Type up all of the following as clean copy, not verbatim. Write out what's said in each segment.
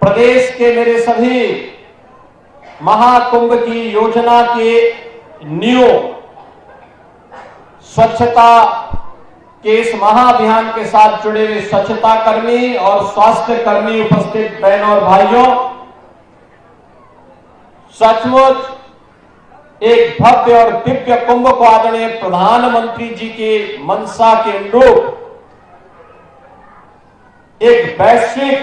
प्रदेश के मेरे सभी महाकुंभ की योजना के नींव स्वच्छता के इस महाअभियान के साथ जुड़े हुए स्वच्छता कर्मी और स्वास्थ्य कर्मी उपस्थित बहनों और भाइयों, सचमुच एक भव्य और दिव्य कुंभ को आदरणीय प्रधानमंत्री जी की मंशा के अनुरूप एक वैश्विक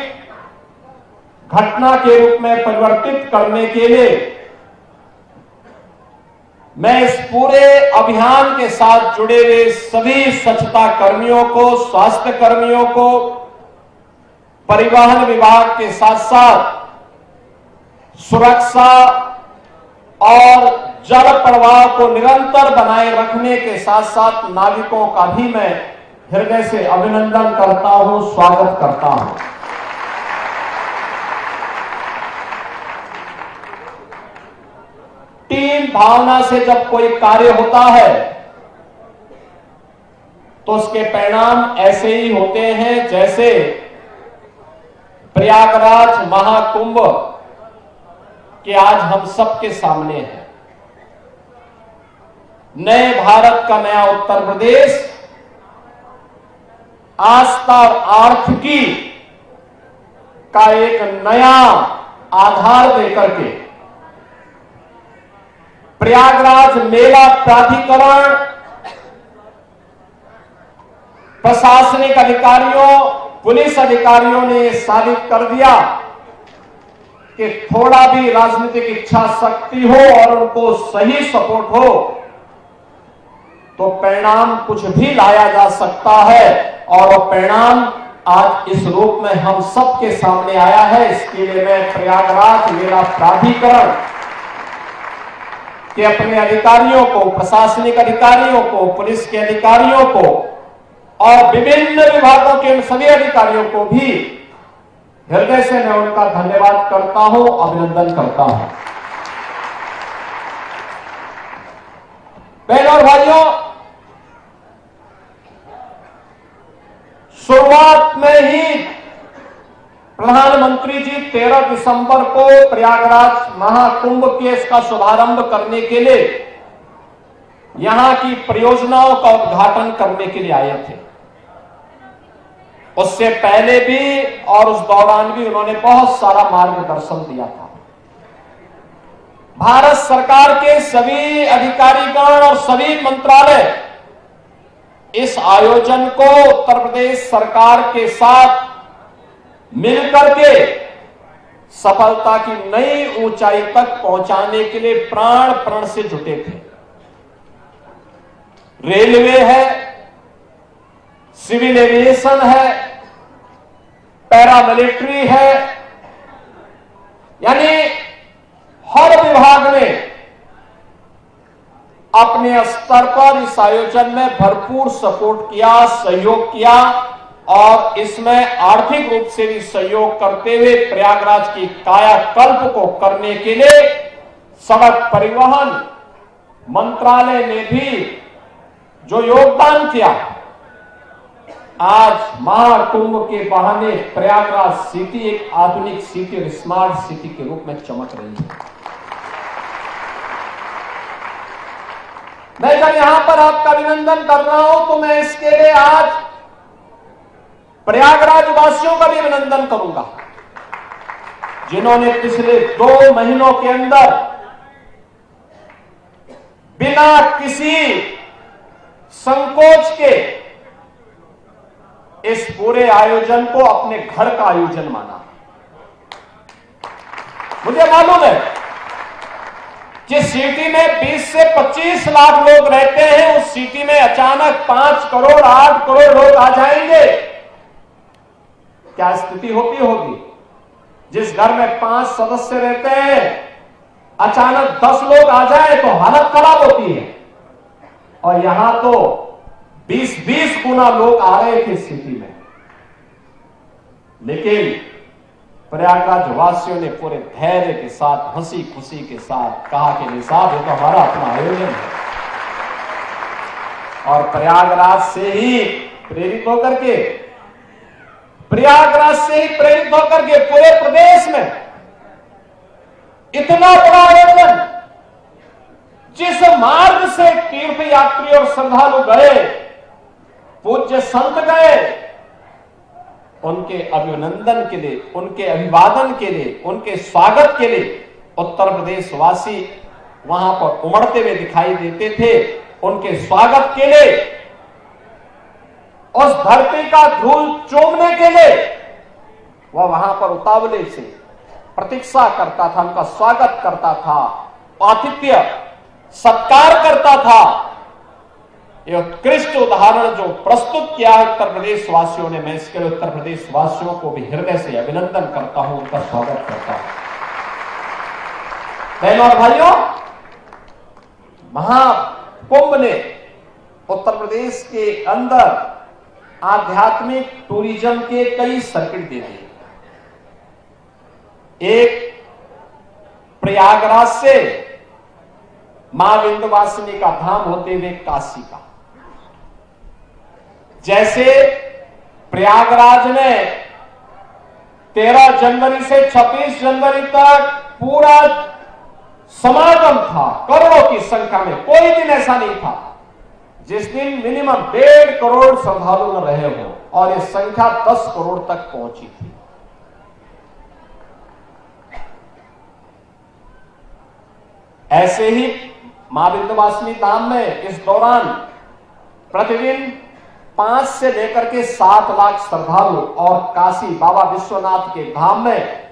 घटना के रूप में परिवर्तित करने के लिए मैं इस पूरे अभियान के साथ जुड़े हुए सभी स्वच्छता कर्मियों को, स्वास्थ्य कर्मियों को, परिवहन विभाग के साथ साथ सुरक्षा और जल प्रवाह को निरंतर बनाए रखने के साथ साथ नागरिकों का भी मैं हृदय से अभिनंदन करता हूं, स्वागत करता हूं। टीम भावना से जब कोई कार्य होता है तो उसके परिणाम ऐसे ही होते हैं जैसे प्रयागराज महाकुंभ के आज हम सबके सामने है। नए भारत का नया उत्तर प्रदेश आस्था और आर्थिकी का एक नया आधार देकर के प्रयागराज मेला प्राधिकरण, प्रशासनिक अधिकारियों, पुलिस अधिकारियों ने यह साबित कर दिया कि थोड़ा भी राजनीतिक इच्छा शक्ति हो और उनको सही सपोर्ट हो तो परिणाम कुछ भी लाया जा सकता है। और वो परिणाम आज इस रूप में हम सबके सामने आया है। इसके लिए मैं प्रयागराज मेला प्राधिकरण के अपने अधिकारियों को, प्रशासनिक अधिकारियों को, पुलिस के अधिकारियों को और विभिन्न विभागों के सभी अधिकारियों को भी हृदय से मैं उनका धन्यवाद करता हूं, अभिनंदन करता हूं। बहनों और भाइयों, शुरुआत में ही प्रधानमंत्री जी 13 दिसंबर को प्रयागराज महाकुंभ के इसका शुभारंभ करने के लिए यहां की परियोजनाओं का उद्घाटन करने के लिए आए थे। उससे पहले भी और उस दौरान भी उन्होंने बहुत सारा मार्गदर्शन दिया था। भारत सरकार के सभी अधिकारीगण और सभी मंत्रालय इस आयोजन को उत्तर प्रदेश सरकार के साथ मिलकर के सफलता की नई ऊंचाई तक पहुंचाने के लिए प्राण प्रण से जुटे थे। रेलवे है, सिविल एविएशन है, पैरामिलिट्री है, यानी हर विभाग ने अपने स्तर पर इस आयोजन में भरपूर सपोर्ट किया, सहयोग किया और इसमें आर्थिक रूप से भी सहयोग करते हुए प्रयागराज की कायाकल्प को करने के लिए सड़क परिवहन मंत्रालय ने भी जो योगदान किया, आज महाकुंभ के बहाने प्रयागराज सिटी एक आधुनिक सिटी और स्मार्ट सिटी के रूप में चमक रही है। मैं जब यहां पर आपका अभिनंदन कर रहा हूं तो मैं इसके लिए आज प्रयागराज वासियों का भी अभिनंदन करूंगा, जिन्होंने पिछले 2 महीनों के अंदर बिना किसी संकोच के इस पूरे आयोजन को अपने घर का आयोजन माना। मुझे मालूम है जिस सिटी में 20 से 25 लाख लोग रहते हैं, उस सिटी में अचानक 5 करोड़ 8 करोड़ लोग आ जाएंगे, क्या स्थिति होती होगी। जिस घर में 5 सदस्य रहते हैं, अचानक 10 लोग आ जाए तो हालत खराब होती है। और यहां तो 20-20 गुना लोग आ रहे थे सिटी में। लेकिन प्रयागराज वासियों ने पूरे धैर्य के साथ, हंसी खुशी के साथ कहा कि निसाब ये तो हमारा अपना आयोजन है। और प्रयागराज से ही प्रेरित होकर के प्रयागराज से ही प्रेरित होकर के पूरे प्रदेश में इतना बड़ा आयोजन, जिस मार्ग से तीर्थ यात्री और श्रद्धालु गए, पूज्य संत गए, उनके अभिनंदन के लिए, उनके अभिवादन के लिए, उनके स्वागत के लिए उत्तर प्रदेश वासी वहां पर उमड़ते हुए दिखाई देते थे। उनके स्वागत के लिए, उस धरती का धूल चूमने के लिए वह वहां पर उतावले से प्रतीक्षा करता था, उनका स्वागत करता था, आतिथ्य सत्कार करता था। यह उत्कृष्ट उदाहरण जो प्रस्तुत किया है उत्तर प्रदेश वासियों ने, मैं इसके लिए उत्तर प्रदेश वासियों को भी हृदय से अभिनंदन करता हूं, उनका स्वागत करता हूं। बहनों और भाइयों, महाकुंभ ने उत्तर प्रदेश के अंदर आध्यात्मिक टूरिज्म के कई सर्किट दे दिए। एक प्रयागराज से मां विंध्यवासिनी का धाम होते हुए काशी का, जैसे प्रयागराज में 13 जनवरी से 26 जनवरी तक पूरा समागम था, करोड़ों की संख्या में। कोई दिन ऐसा नहीं था जिस दिन मिनिमम 1.5 करोड़ श्रद्धालु न रहे हो, और ये संख्या 10 करोड़ तक पहुंची थी। ऐसे ही मां विंध्यवासिनी धाम में इस दौरान प्रतिदिन 5 से लेकर के 7 लाख श्रद्धालु, और काशी बाबा विश्वनाथ के धाम में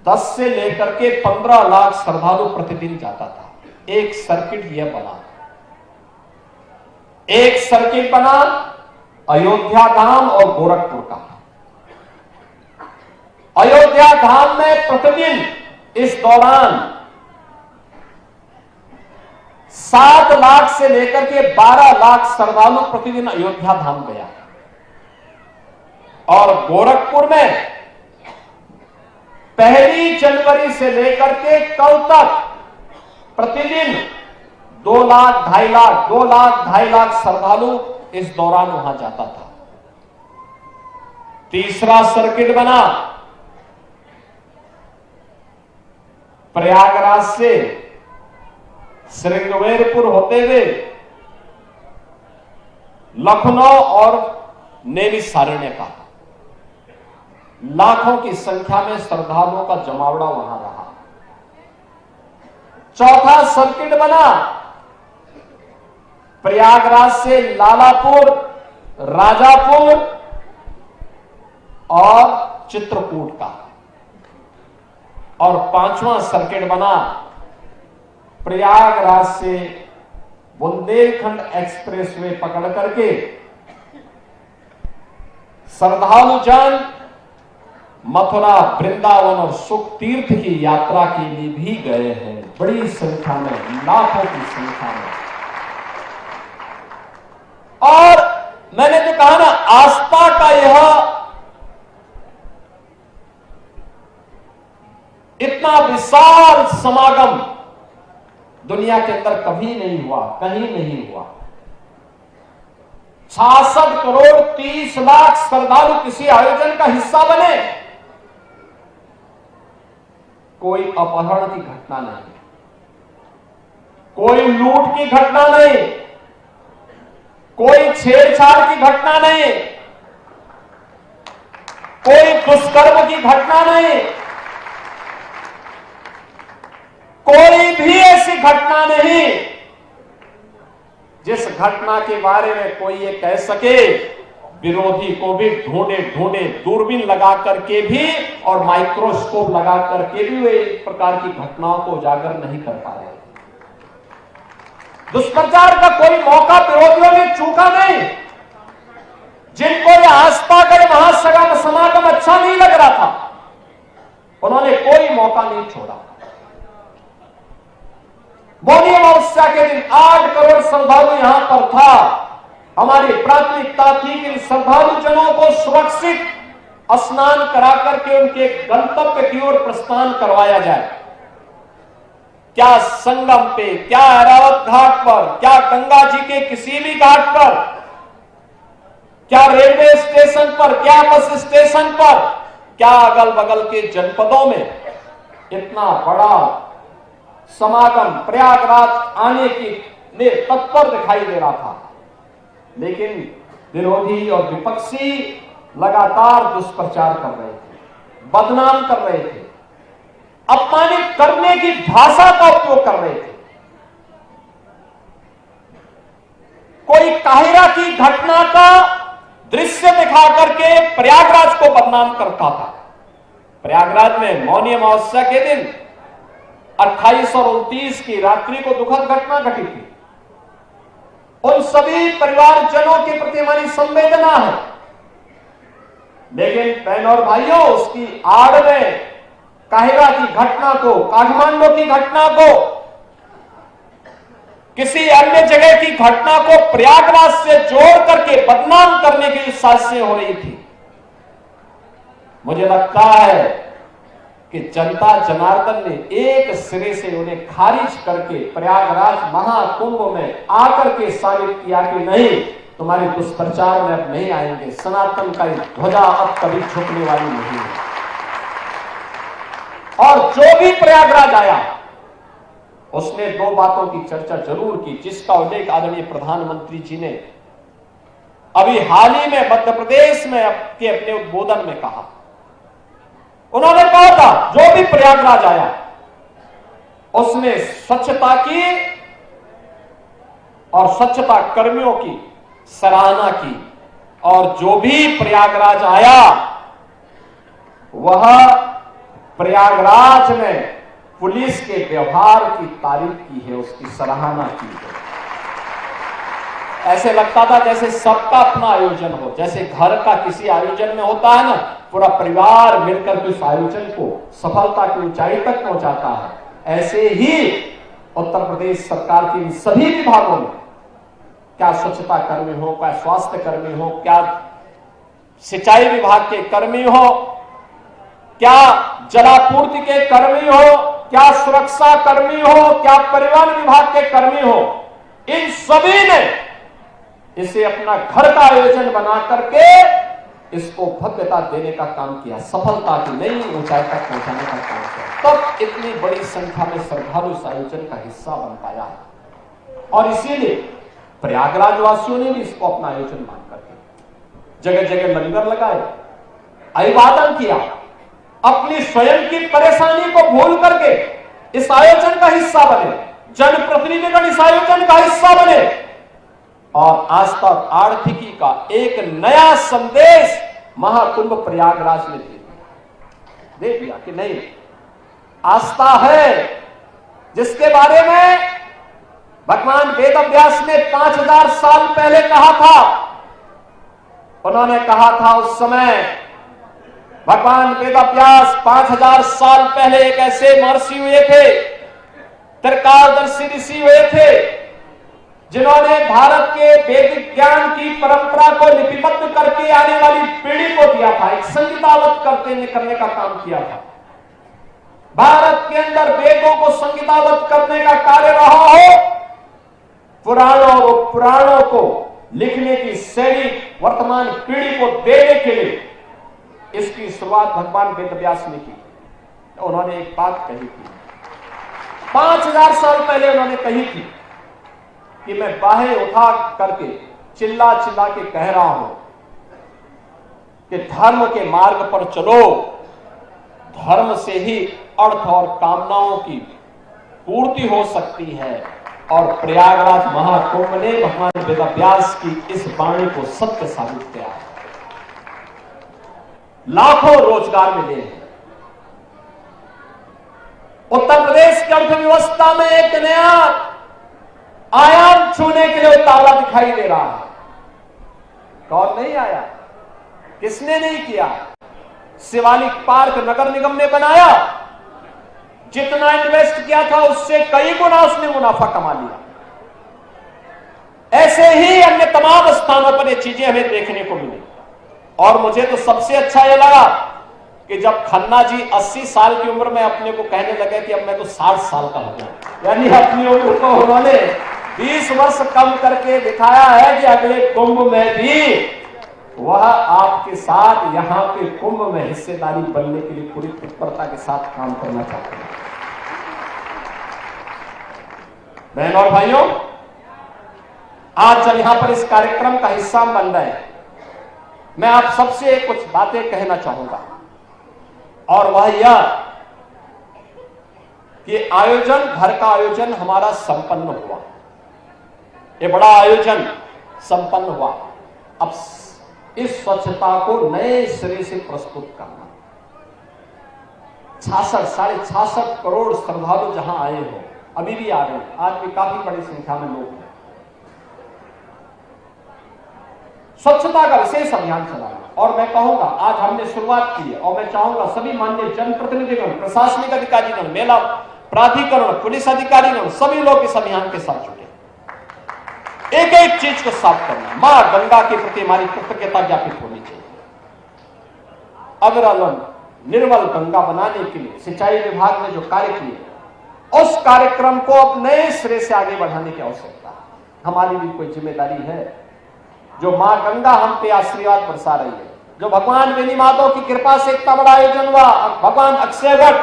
10 से लेकर के 15 लाख श्रद्धालु प्रतिदिन जाता था। एक सर्किट यह बना, एक सर्किट बना अयोध्या धाम और गोरखपुर का। अयोध्या धाम में प्रतिदिन इस दौरान 7 लाख से लेकर के 12 लाख श्रद्धालु प्रतिदिन अयोध्या धाम गया, और गोरखपुर में 1 जनवरी से लेकर के कल तक प्रतिदिन 2 लाख 2.5 लाख 2 लाख 2.5 लाख श्रद्धालु इस दौरान वहां जाता था। तीसरा सर्किट बना प्रयागराज से श्रृंगवेरपुर होते हुए लखनऊ और नैमिषारण्य का। लाखों की संख्या में श्रद्धालुओं का जमावड़ा वहां रहा। चौथा सर्किट बना प्रयागराज से लालापुर, राजापुर और चित्रकूट का। और 5वां सर्किट बना प्रयागराज से बुंदेलखंड एक्सप्रेसवे पकड़ करके श्रद्धालु जन मथुरा, वृंदावन और सुख तीर्थ की यात्रा के लिए भी गए हैं, बड़ी संख्या में, लाखों की संख्या में। और मैंने जो कहा ना, आस्था का यह इतना विशाल समागम दुनिया के अंदर कभी नहीं हुआ, कहीं नहीं हुआ। 66 करोड़ 30 लाख श्रद्धालु किसी आयोजन का हिस्सा बने। कोई अपहरण की घटना नहीं, कोई लूट की घटना नहीं, कोई छेड़छाड़ की घटना नहीं, कोई दुष्कर्म की घटना नहीं, कोई भी ऐसी घटना नहीं जिस घटना के बारे में कोई ये कह सके। विरोधी को भी ढूंढे ढूंढे दूरबीन लगा करके भी और माइक्रोस्कोप लगा करके भी वे इस प्रकार की घटनाओं को उजागर नहीं कर पा रहे। दुष्प्रचार का कोई मौका विरोधियों ने चूका नहीं। जिनको ये आस्था का महासभा समागम अच्छा नहीं लग रहा था, उन्होंने कोई मौका नहीं छोड़ा। मौनी अमावस्या के दिन 8 करोड़ श्रद्धालु यहां पर था। हमारी प्राथमिकता थी कि श्रद्धालु जनों को सुरक्षित स्नान करा करके उनके गंतव्य की ओर प्रस्थान करवाया जाए। क्या संगम पे, क्या ऐरावत घाट पर, क्या गंगा जी के किसी भी घाट पर, क्या रेलवे स्टेशन पर, क्या बस स्टेशन पर, क्या अगल बगल के जनपदों में इतना बड़ा समागम प्रयागराज आने की लिए तत्पर दिखाई दे रहा था। लेकिन विरोधी और विपक्षी लगातार दुष्प्रचार कर रहे थे, बदनाम कर रहे थे, अपमानित करने की भाषा का उपयोग कर रहे थे। कोई काहिरा की घटना का दृश्य दिखा करके प्रयागराज को बदनाम करता था। प्रयागराज में मौनी अमावस्या के दिन 28 और 29 की रात्रि को दुखद घटना घटी थी। उन सभी परिवारजनों के प्रति हमारी संवेदना है, लेकिन बहनों और भाइयों, उसकी आड़ में काहिरा की घटना को, काठमांडू की घटना को, किसी अन्य जगह की घटना को प्रयागराज से जोड़ करके बदनाम करने की साजिशें हो रही थी। मुझे लगता है कि जनता जनार्दन ने एक सिरे से उन्हें खारिज करके प्रयागराज महाकुंभ में आकर के साबित किया कि नहीं, तुम्हारे दुष्प्रचार में अब नहीं आएंगे, सनातन का ध्वजा अब कभी झुकने वाली नहीं है। और जो भी प्रयागराज आया उसने दो बातों की चर्चा जरूर की, जिसका उल्लेख आदरणीय प्रधानमंत्री जी ने अभी हाल ही में मध्य प्रदेश में अपने उद्बोधन में कहा। उन्होंने कहा था जो भी प्रयागराज आया उसने स्वच्छता की और स्वच्छता कर्मियों की सराहना की, और जो भी प्रयागराज आया वह प्रयागराज में पुलिस के व्यवहार की तारीफ की है, उसकी सराहना की है। ऐसे लगता था जैसे सबका अपना आयोजन हो, जैसे घर का किसी आयोजन में होता है ना, पूरा परिवार मिलकर के उस आयोजन को सफलता की ऊंचाई तक पहुंचाता है। ऐसे ही उत्तर प्रदेश सरकार के इन सभी विभागों में, क्या स्वच्छता कर्मी हो, क्या स्वास्थ्य कर्मी हो, क्या सिंचाई विभाग के कर्मी हो, क्या जलापूर्ति के कर्मी हो, क्या सुरक्षा कर्मी हो, क्या परिवहन विभाग के कर्मी हो, इन सभी ने इसे अपना घर का आयोजन बना करके इसको भव्यता देने का काम किया, सफलता की नई ऊंचाई तक पहुंचाने का काम किया। तब इतनी बड़ी संख्या में श्रद्धालु इस आयोजन का हिस्सा बन पाया, और इसीलिए प्रयागराज वासियों ने भी इसको अपना आयोजन मान करके जगह जगह लंगर लगाए, अभिवादन किया, अपनी स्वयं की परेशानी को भूल करके इस आयोजन का हिस्सा बने, जनप्रतिनिधिगण इस आयोजन का हिस्सा बने, और आज तक आर्थिकी का एक नया संदेश महाकुंभ प्रयागराज में दे दिया कि नहीं, आस्था है जिसके बारे में भगवान वेदव्यास ने 5000 साल पहले कहा था। उन्होंने कहा था उस समय भगवान वेदव्यास 5000 साल पहले एक ऐसे महर्षि हुए थे, त्रिकालदर्शी ऋषि हुए थे, जिन्होंने भारत के वैदिक ज्ञान की परंपरा को लिपिबद्ध करके आने वाली पीढ़ी को दिया था, एक संगीतावत करने का काम किया था। भारत के अंदर वेदों को संगीतावत करने का कार्य रहा हो, पुराणों को लिखने की शैली वर्तमान पीढ़ी को देने के लिए इसकी शुरुआत भगवान वेदव्यास ने की। तो उन्होंने एक बात कही थी 5000 साल पहले, उन्होंने कही थी कि मैं बाहें उठा करके चिल्ला चिल्ला के कह रहा हूं कि धर्म के मार्ग पर चलो, धर्म से ही अर्थ और कामनाओं की पूर्ति हो सकती है। और प्रयागराज महाकुंभ ने भगवान वेदव्यास की इस वाणी को सत्य साबित किया है। लाखों रोजगार मिले हैं। उत्तर प्रदेश की अर्थव्यवस्था में एक नया आयाम छूने के लिए उतावला दिखाई दे रहा है। कौन नहीं आया, किसने नहीं किया? शिवालिक पार्क नगर निगम ने बनाया, जितना इन्वेस्ट किया था उससे कई गुना उसने मुनाफा कमा लिया। ऐसे ही अन्य तमाम स्थानों पर ये चीजें हमें देखने को मिली। और मुझे तो सबसे अच्छा यह लगा कि जब खन्ना जी 80 साल की उम्र में अपने को कहने लगे कि अब मैं तो 60 साल का हो गया, यानी अपनी उम्र को उन्होंने 20 वर्ष कम करके दिखाया है कि अगले कुंभ में भी वह आपके साथ यहां के कुंभ में हिस्सेदारी बनने के लिए पूरी तत्परता के साथ काम करना चाहते हैं। बहन और भाइयों, आज जब यहां पर इस कार्यक्रम का हिस्सा बन रहे हैं, मैं आप सबसे कुछ बातें कहना चाहूंगा, और वह यह कि आयोजन, घर का आयोजन हमारा संपन्न हुआ, ये बड़ा आयोजन संपन्न हुआ। अब इस स्वच्छता को नए सिरे से प्रस्तुत करना, 66.5 करोड़ श्रद्धालु जहां आए हो, अभी भी आ रहे हैं, आज भी काफी बड़ी संख्या में लोग हैं। स्वच्छता का विशेष अभियान चलाना, और मैं कहूंगा आज हमने शुरुआत की है, और मैं चाहूंगा सभी माननीय जनप्रतिनिधिगण, प्रशासनिक अधिकारीगण, मेला प्राधिकरण, पुलिस अधिकारीगण, सभी लोग इस अभियान के साथ जुटे। एक एक चीज को साफ करना, मां गंगा के प्रति हमारी कृतज्ञता ज्ञापित होनी चाहिए। अविरल निर्मल गंगा बनाने के लिए सिंचाई विभाग ने जो कार्य किए, उस कार्यक्रम को अब नए सिरे से आगे बढ़ाने की आवश्यकता है। हमारी भी कोई जिम्मेदारी है। जो मां गंगा हम पे आशीर्वाद बरसा रही है, जो भगवान बेनी माधव की कृपा से इतना बड़ा आयोजन हुआ, भगवान अक्षयवट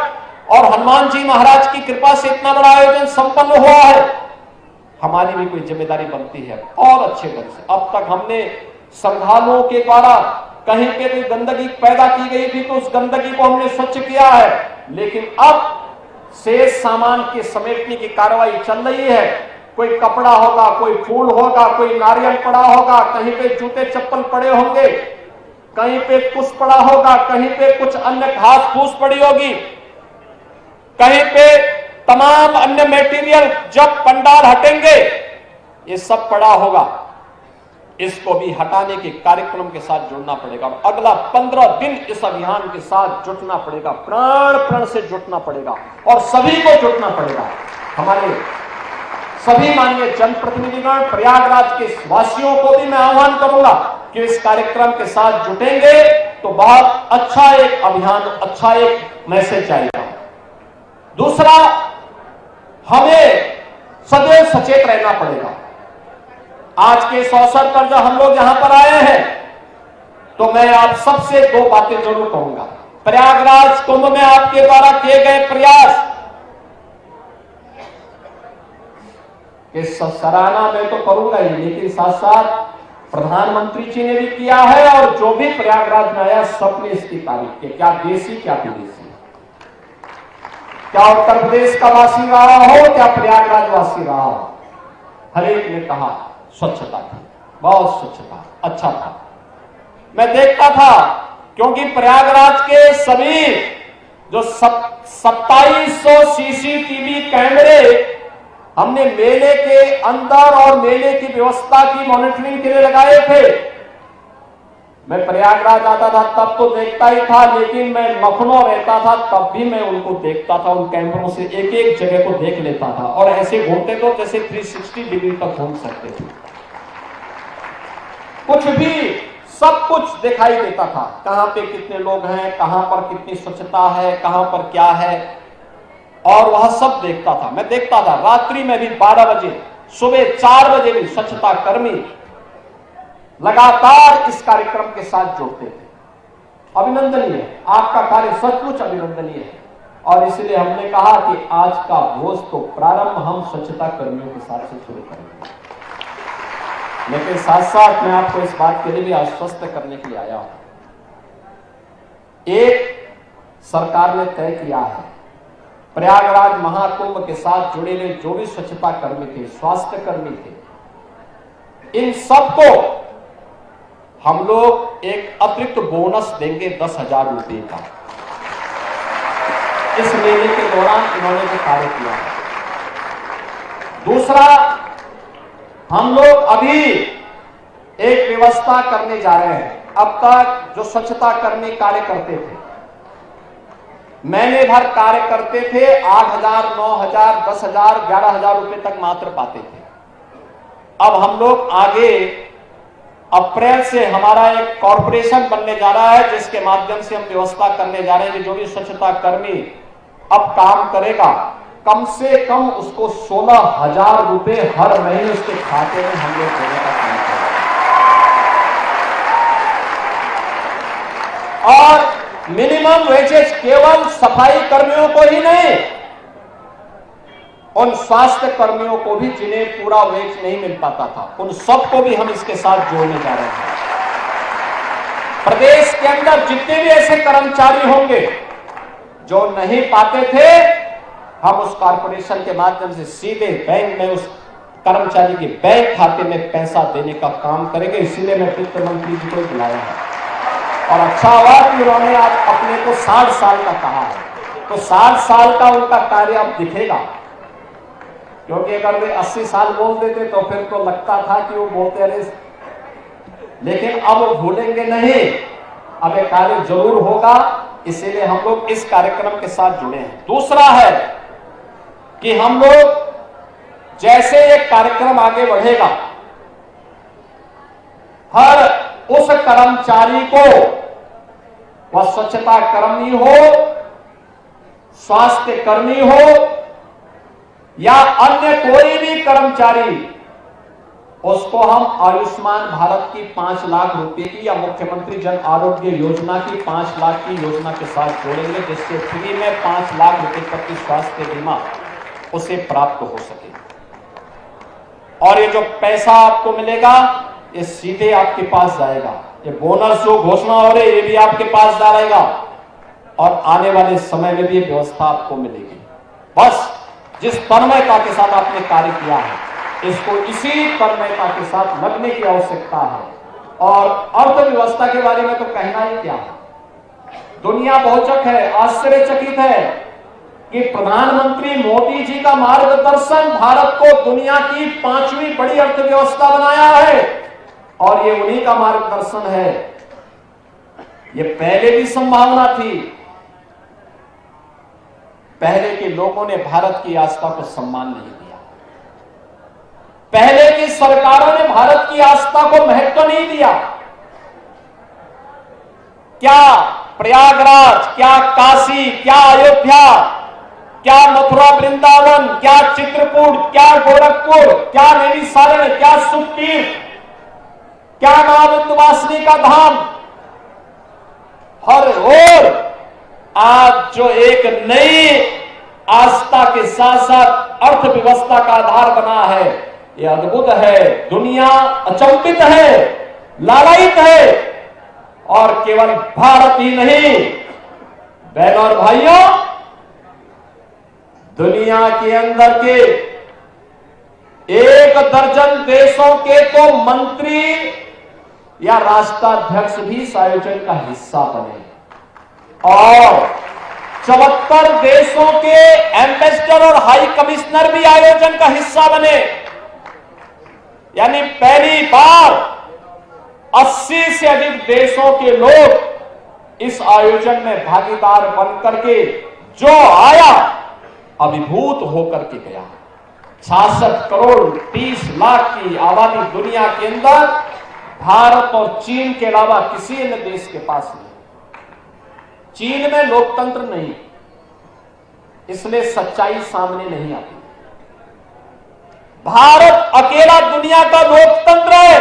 और हनुमान जी महाराज की कृपा से इतना बड़ा आयोजन संपन्न हुआ है, हमारी भी कोई जिम्मेदारी बनती है और अच्छे ढंग से। अब तक हमने श्रद्धालुओं के द्वारा कहीं पे भी गंदगी पैदा की गई थी तो उस गंदगी को हमने स्वच्छ किया है, लेकिन अब शेष सामान के समेटने की कार्रवाई चल रही है। कोई कपड़ा होगा, कोई फूल होगा, कोई नारियल पड़ा होगा, कहीं पे जूते चप्पल पड़े होंगे, कहीं पे कुछ पड़ा होगा, कहीं पे कुछ अन्य घास फूस पड़ी होगी, कहीं पे तमाम अन्य मटेरियल जब पंडाल हटेंगे ये सब पड़ा होगा, इसको भी हटाने के कार्यक्रम के साथ जुड़ना पड़ेगा। अगला 15 दिन इस अभियान के साथ जुटना पड़ेगा, प्राण प्रण से जुटना पड़ेगा और सभी को जुटना पड़ेगा। हमारे सभी माननीय जनप्रतिनिधिगण, प्रयागराज के वासियों को भी मैं आह्वान करूंगा कि इस कार्यक्रम के साथ जुटेंगे तो बहुत अच्छा एक अभियान, अच्छा एक मैसेज आएगा। दूसरा, हमें सदैव सचेत रहना पड़ेगा। आज के इस अवसर पर जब हम लोग यहां पर आए हैं तो मैं आप सबसे 2 बातें जरूर कहूंगा। प्रयागराज कुंभ में आपके द्वारा किए गए प्रयास के सराहना मैं तो करूंगा ही, लेकिन साथ साथ प्रधानमंत्री जी ने भी किया है और जो भी प्रयागराज में आया सबने इसकी तारीफ की, क्या देसी क्या विदेशी, क्या उत्तर प्रदेश का वासी रहा हो, क्या प्रयागराज वासी रहा हो, हर एक ने कहा स्वच्छता थी, बहुत स्वच्छता, अच्छा था। मैं देखता था क्योंकि प्रयागराज के सभी जो 2700 सीसीटीवी कैमरे हमने मेले के अंदर और मेले की व्यवस्था की मॉनिटरिंग के लिए लगाए थे। मैं प्रयागराज आता था तब तो देखता ही था, लेकिन मैं लखनऊ रहता था तब भी मैं उनको देखता था, उन कैमरों से एक एक जगह को देख लेता था और ऐसे घूमते तो जैसे 360 डिग्री तक घूम सकते थे। कुछ भी सब कुछ दिखाई देता था, कहां पे कितने लोग हैं, कहां पर कितनी स्वच्छता है, कहां पर क्या है, और वह सब देखता था। मैं देखता था रात्रि में भी 12 बजे, सुबह 4 बजे भी स्वच्छता कर्मी लगातार इस कार्यक्रम के साथ जुड़ते थे। अभिनंदनीय है, आपका कार्य सचमुच अभिनंदनीय है और इसलिए हमने कहा कि आज का भोज तो प्रारंभ हम स्वच्छता कर्मियों के साथ से शुरू करेंगे। लेकिन साथ साथ मैं आपको इस बात के लिए भी आश्वस्त करने के लिए आया हूं। एक सरकार ने तय किया है, प्रयागराज महाकुंभ के साथ जुड़े हुए जो भी स्वच्छता कर्मी थे, स्वास्थ्य कर्मी थे, इन सबको हम लोग एक अतिरिक्त बोनस देंगे 10,000 रुपए का। इस मेले के दौरान इन्होंने जो कार्य किया है। दूसरा, हम लोग अभी एक व्यवस्था करने जा रहे हैं। अब तक जो स्वच्छता कर्मी कार्य करते थे, महीने भर कार्य करते थे, 8,000, 9,000, 10,000, 11,000 रुपए तक मात्र पाते थे। अब हम लोग आगे अप्रैल से हमारा एक कॉर्पोरेशन बनने जा रहा है, जिसके माध्यम से हम व्यवस्था करने जा रहे हैं कि जो भी स्वच्छता कर्मी अब काम करेगा, कम से कम उसको 16,000 रुपए हर महीने उसके खाते में हम लोग देने का काम करेंगे। और मिनिमम वेजेस केवल सफाई कर्मियों को ही नहीं, उन स्वास्थ्य कर्मियों को भी जिन्हें पूरा वेज नहीं मिल पाता था, उन सबको भी हम इसके साथ जोड़ने जा रहे हैं। प्रदेश के अंदर जितने भी ऐसे कर्मचारी होंगे जो नहीं पाते थे, हम उस कॉर्पोरेशन के माध्यम से सीधे बैंक में उस कर्मचारी के बैंक खाते में पैसा देने का काम करेंगे। इसीलिए मैं वित्त मंत्री जी को बुलाया है और अच्छा हुआ कि उन्होंने आज अपने को 60 साल का कहा है, तो 60 साल का उनका कार्य अब दिखेगा, क्योंकि अगर वे 80 साल बोल देते तो फिर तो लगता था कि वो बोलते रहे, लेकिन अब भूलेंगे नहीं, अब एक कार्य जरूर होगा। इसीलिए हम लोग इस कार्यक्रम के साथ जुड़े हैं। दूसरा है कि हम लोग जैसे एक कार्यक्रम आगे बढ़ेगा, हर उस कर्मचारी को, वह स्वच्छता कर्मी हो, स्वास्थ्य कर्मी हो या अन्य कोई भी कर्मचारी, उसको हम आयुष्मान भारत की 5 लाख रुपए की या मुख्यमंत्री जन आरोग्य योजना की 5 लाख की योजना के साथ जोड़ेंगे, जिससे फ्री में 5 लाख रुपए तक की स्वास्थ्य बीमा उसे प्राप्त हो सके। और ये जो पैसा आपको मिलेगा ये सीधे आपके पास जाएगा, ये बोनस जो घोषणा हो रही है ये भी आपके पास जाएगा और आने वाले समय में भी व्यवस्था आपको मिलेगी। बस जिस तन्मयता के साथ आपने कार्य किया है, इसको इसी तन्मयता के साथ लगने की आवश्यकता है। और अर्थव्यवस्था के बारे में तो कहना ही क्या है, दुनिया बहुचक है, आश्चर्यचकित है कि प्रधानमंत्री मोदी जी का मार्गदर्शन भारत को दुनिया की 5वीं बड़ी अर्थव्यवस्था बनाया है, और ये उन्हीं का मार्गदर्शन है। ये पहले भी संभावना थी, पहले के लोगों ने भारत की आस्था को सम्मान नहीं दिया, पहले की सरकारों ने भारत की आस्था को महत्व नहीं दिया। क्या प्रयागराज, क्या काशी, क्या अयोध्या, क्या मथुरा वृंदावन, क्या चित्रकूट, क्या गोरखपुर, क्या नैनीसारण, क्या सुखतीर्थ, क्या मां विंध्यवासिनी का धाम, हर ओर आज जो एक नई आस्था के साथ साथ अर्थव्यवस्था का आधार बना है, ये अद्भुत है। दुनिया अचंभित है, लालायित है, और केवल भारत ही नहीं, बहनों और भाइयों, दुनिया के अंदर के 1 दर्जन देशों के तो मंत्री या राष्ट्राध्यक्ष भी इस आयोजन का हिस्सा बने और 74 देशों के एम्बेसडर और हाई कमिश्नर भी आयोजन का हिस्सा बने। यानी पहली बार 80 से अधिक देशों के लोग इस आयोजन में भागीदार बनकर के जो आया अभिभूत होकर के गया। 66 करोड़ 30 लाख की आबादी दुनिया के अंदर भारत और चीन के अलावा किसी अन्य देश के पास नहीं। चीन में लोकतंत्र नहीं, इसलिए सच्चाई सामने नहीं आती। भारत अकेला दुनिया का लोकतंत्र है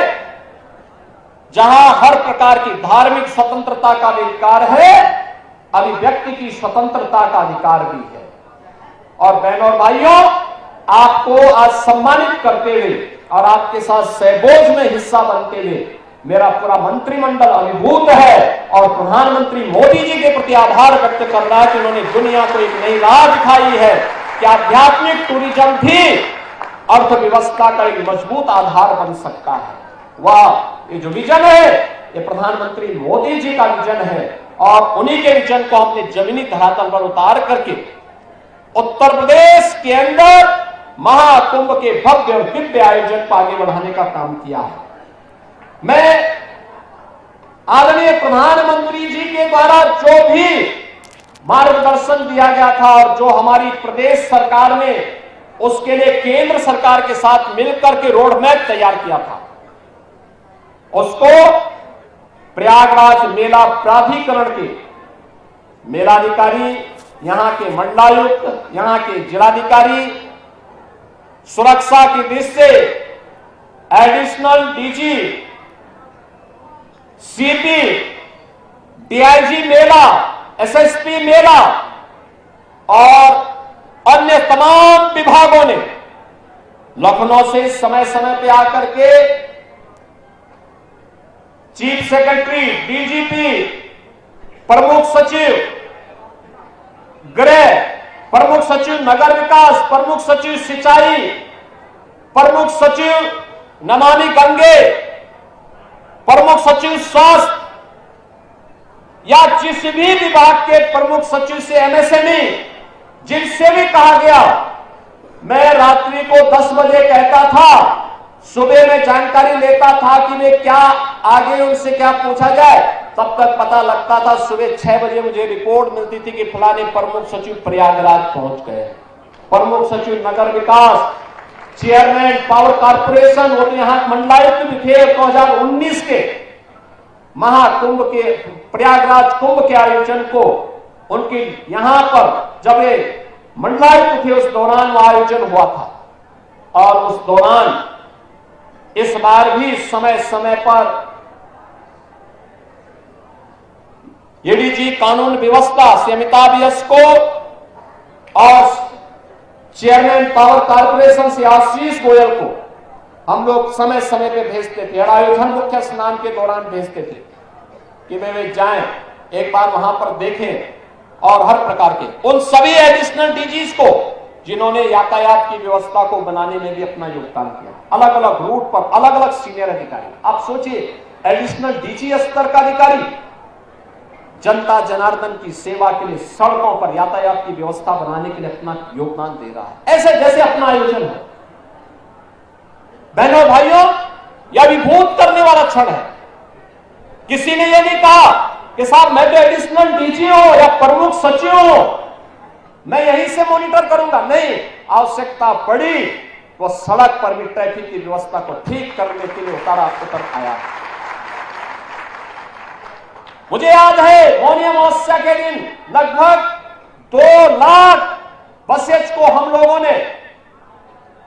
जहां हर प्रकार की धार्मिक स्वतंत्रता का अधिकार है, अभिव्यक्ति की स्वतंत्रता का अधिकार भी है। और बहनों और भाइयों, आपको आज सम्मानित करते हुए और आपके साथ सहभोज में हिस्सा बनते हुए मेरा पूरा मंत्रिमंडल अभिभूत है और प्रधानमंत्री मोदी जी के प्रति आभार व्यक्त कर रहा है कि उन्होंने दुनिया को एक नई राह दिखाई है कि आध्यात्मिक टूरिज्म भी अर्थव्यवस्था का एक मजबूत आधार बन सकता है। वह ये जो विजन है, ये प्रधानमंत्री मोदी जी का विजन है और उन्हीं के विजन को हमने जमीनी धरातल पर उतार करके उत्तर प्रदेश के अंदर महाकुंभ के भव्य और दिव्य आयोजन को आगे बढ़ाने का काम किया है। मैं आदरणीय प्रधानमंत्री जी के द्वारा जो भी मार्गदर्शन दिया गया था और जो हमारी प्रदेश सरकार ने उसके लिए केंद्र सरकार के साथ मिलकर के रोड मैप तैयार किया था, उसको प्रयागराज मेला प्राधिकरण के मेलाधिकारी, यहां के मंडलायुक्त, यहां के जिलाधिकारी, सुरक्षा की दृष्टि से एडिशनल डीजी, सीपी, डीआईजी मेला, एसएसपी मेला और अन्य तमाम विभागों ने लखनऊ से समय समय पे आकर के चीफ सेक्रेटरी, डीजीपी, प्रमुख सचिव गृह, प्रमुख सचिव नगर विकास, प्रमुख सचिव सिंचाई, प्रमुख सचिव नमामि गंगे, प्रमुख सचिव स्वास्थ्य या जिस भी विभाग के प्रमुख सचिव से एमएसएमई, जिनसे भी कहा गया, मैं रात्रि को 10 बजे कहता था, सुबह में जानकारी लेता था कि मैं क्या आगे उनसे क्या पूछा जाए, तब तक पता लगता था सुबह 6 बजे मुझे रिपोर्ट मिलती थी कि फलाने प्रमुख सचिव प्रयागराज पहुंच गए, प्रमुख सचिव नगर विकास, चेयरमैन पावर कॉर्पोरेशन, वो तो यहां मंडलायुक्त भी थे 2019 के महाकुंभ के प्रयागराज कुंभ के आयोजन को, उनकी यहां पर जब ये मंडलायुक्त थे उस दौरान वो आयोजन हुआ था। और उस दौरान इस बार भी समय समय पर एडीजी कानून व्यवस्था से अमिताभ यश को और चेयरमैन पावर कॉर्पोरेशन से आशीष गोयल को हम लोग समय समय पे भेजते थे और आयोजन मुख्य स्नान के दौरान भेजते थे कि वे जाएं, एक बार वहां पर देखें और हर प्रकार के उन सभी एडिशनल डीजीज को जिन्होंने यातायात की व्यवस्था को बनाने में भी अपना योगदान किया, अलग अलग रूट पर अलग अलग सीनियर अधिकारी। आप सोचिए, एडिशनल डीजी स्तर का अधिकारी जनता जनार्दन की सेवा के लिए सड़कों पर यातायात की व्यवस्था बनाने के लिए अपना योगदान दे रहा है, ऐसे जैसे अपना आयोजन है। बहनों भाइयों, यह विभूत करने वाला क्षण है। किसी ने यह नहीं कहा कि साहब मैं तो एडिशनल डीजी हूं या प्रमुख सचिव हूं, मैं यहीं से मॉनिटर करूंगा। नहीं, आवश्यकता पड़ी वो सड़क पर भी ट्रैफिक की व्यवस्था को ठीक करने के लिए उतर आया। मुझे याद है मौनी अमावस्या के दिन लगभग 2 लाख बसेज को हम लोगों ने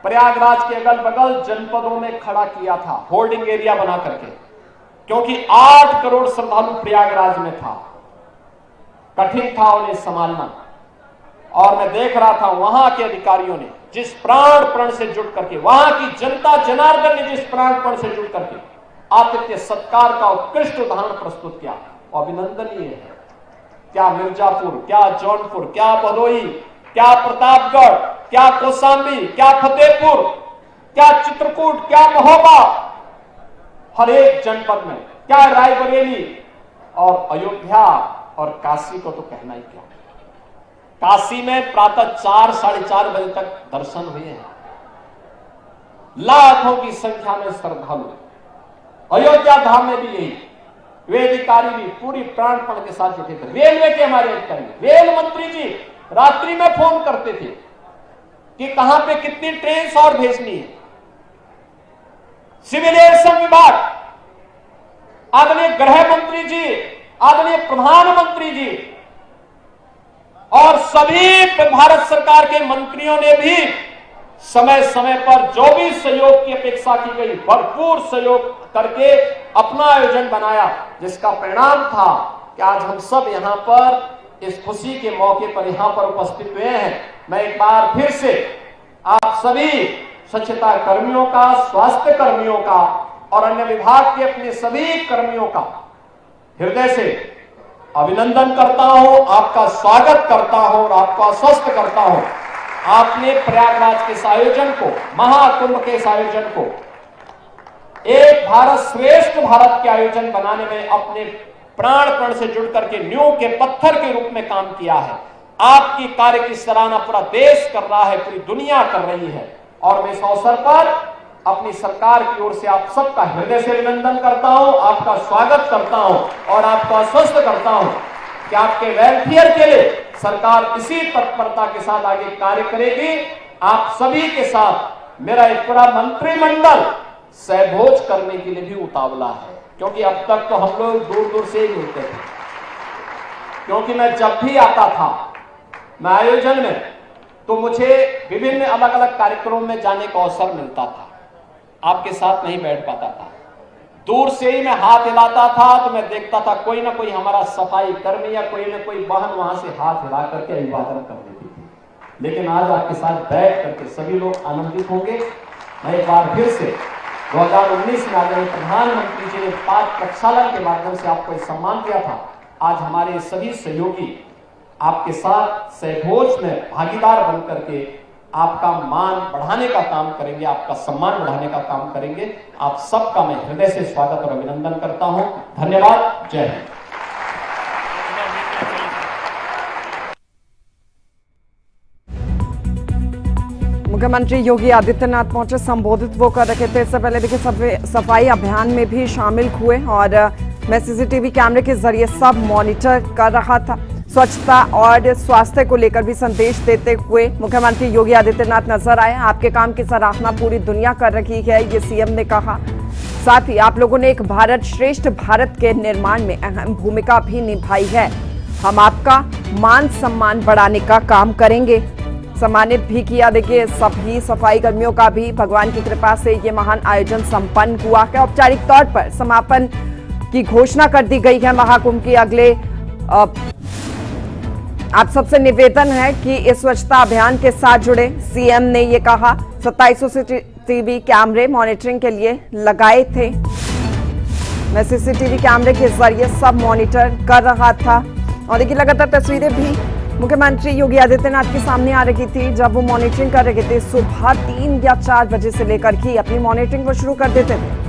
प्रयागराज के अगल बगल जनपदों में खड़ा किया था, होल्डिंग एरिया बना करके, क्योंकि 8 करोड़ श्रद्धालु प्रयागराज में था। कठिन था उन्हें संभालना। और मैं देख रहा था वहां के अधिकारियों ने जिस प्राण से जुट करके, वहां की जनता जनार्दन ने जिस प्राण से जुट करके आतिथ्य सत्कार का उत्कृष्ट उदाहरण प्रस्तुत किया, अभिनंदनीय है। क्या मिर्जापुर, क्या जौनपुर, क्या भदोही, क्या प्रतापगढ़, क्या कौशाम्बी, क्या फतेहपुर, क्या चित्रकूट, क्या महोबा, हर एक जनपद में, क्या रायबरेली और अयोध्या और काशी को तो कहना ही क्या। काशी में प्रातः 4 साढ़े 4 बजे तक दर्शन हुए हैं, लाखों की संख्या में श्रद्धालु। अयोध्या धाम में भी यही, वे अधिकारी भी पूरी प्राणपण के साथ जुटे थे। रेलवे के हमारे अधिकारी, रेल मंत्री जी रात्रि में फोन करते थे कि कहां पे कितनी ट्रेन और भेजनी है। सिविल एविएशन विभाग, आदरणीय गृह मंत्री जी, आदरणीय प्रधानमंत्री जी और सभी भारत सरकार के मंत्रियों ने भी समय समय पर जो भी सहयोग की अपेक्षा की गई, भरपूर सहयोग करके अपना आयोजन बनाया, जिसका परिणाम था कि आज हम सब यहां पर इस खुशी के मौके पर यहां पर उपस्थित हुए हैं। मैं एक बार फिर से आप सभी स्वच्छता कर्मियों का, स्वास्थ्य कर्मियों का और अन्य विभाग के अपने सभी कर्मियों का हृदय से अभिनंदन करता हूं, आपका स्वागत करता हूं और आपको आश्वस्त करता हूं। आपने प्रयागराज के इस आयोजन को, महाकुंभ के इस आयोजन को एक भारत श्रेष्ठ भारत के आयोजन बनाने में अपने प्राण से जुड़ करके नींव के पत्थर के रूप में काम किया है। आपकी कार्य की सराहना पूरा देश कर रहा है, पूरी दुनिया कर रही है। और मैं इस अवसर पर अपनी सरकार की ओर से आप सबका हृदय से अभिनंदन करता हूं, आपका स्वागत करता हूं और आपको आश्वस्त करता हूं कि आपके वेलफेयर के लिए सरकार इसी तत्परता के साथ आगे कार्य करेगी। आप सभी के साथ मेरा एक पूरा मंत्रिमंडल सहभोज करने के लिए भी उतावला है, क्योंकि अब तक तो हम लोग दूर दूर से ही मिलते थे। क्योंकि मैं जब भी आता था मैं आयोजन में, तो मुझे विभिन्न अलग अलग कार्यक्रमों में जाने का अवसर मिलता था, आपके साथ नहीं बैठ पाता था। दूर से ही मैं हाथ हिलाता था तो मैं देखता था कोई ना कोई हमारा सफाई कर्मी या कोई ना कोई बहन वहां से हाथ हिला करके इबादत कर देती थी। लेकिन आज आपके साथ बैठ करके सभी लोग आनंदित होंगे। मैं एक बार फिर से 2019 में आदरणीय प्रधानमंत्री जी ने पाक प्रक्षालन के माध्यम से आपको एक सम्मान दिया था। आज हमारे सभी सहयोगी आपके साथ सहभोज में भागीदार बन करके आपका मान बढ़ाने का काम करेंगे, आपका सम्मान बढ़ाने का काम करेंगे। आप सबका मैं हृदय से स्वागत और अभिनंदन करता हूं। धन्यवाद। जय हिंद। मुख्यमंत्री योगी आदित्यनाथ पहुंचे, संबोधित वो कर रहे थे। इससे पहले देखिए सफाई अभियान में भी शामिल हुए और मैं सीसीटीवी कैमरे के जरिए सब मॉनिटर कर रहा था। स्वच्छता और स्वास्थ्य को लेकर भी संदेश देते हुए मुख्यमंत्री योगी आदित्यनाथ नजर आए। आपके काम की सराहना पूरी दुनिया कर रही है, ये सीएम ने कहा। साथ ही आप लोगों ने एक भारत श्रेष्ठ भारत के निर्माण में अहम भूमिका भी निभाई है। हम आपका मान सम्मान बढ़ाने का काम करेंगे। सम्मानित भी किया। देखिए सभी सफाई कर्मियों का भी भगवान की कृपा से ये महान आयोजन संपन्न हुआ है। औपचारिक तौर पर समापन की घोषणा कर दी गई है महाकुंभ की। अगले आप सबसे निवेदन है कि इस स्वच्छता अभियान के साथ जुड़े। सीएम ने ये कहा 2700 सीसीटीवी कैमरे मॉनिटरिंग के लिए लगाए थे। मैं सीसीटीवी कैमरे के जरिए सब मॉनिटर कर रहा था और देखिए लगातार तस्वीरें भी मुख्यमंत्री योगी आदित्यनाथ के सामने आ रही थी जब वो मॉनिटरिंग कर रहे थे। सुबह 3 या 4 बजे से लेकर ही अपनी मॉनिटरिंग को शुरू कर देते थे।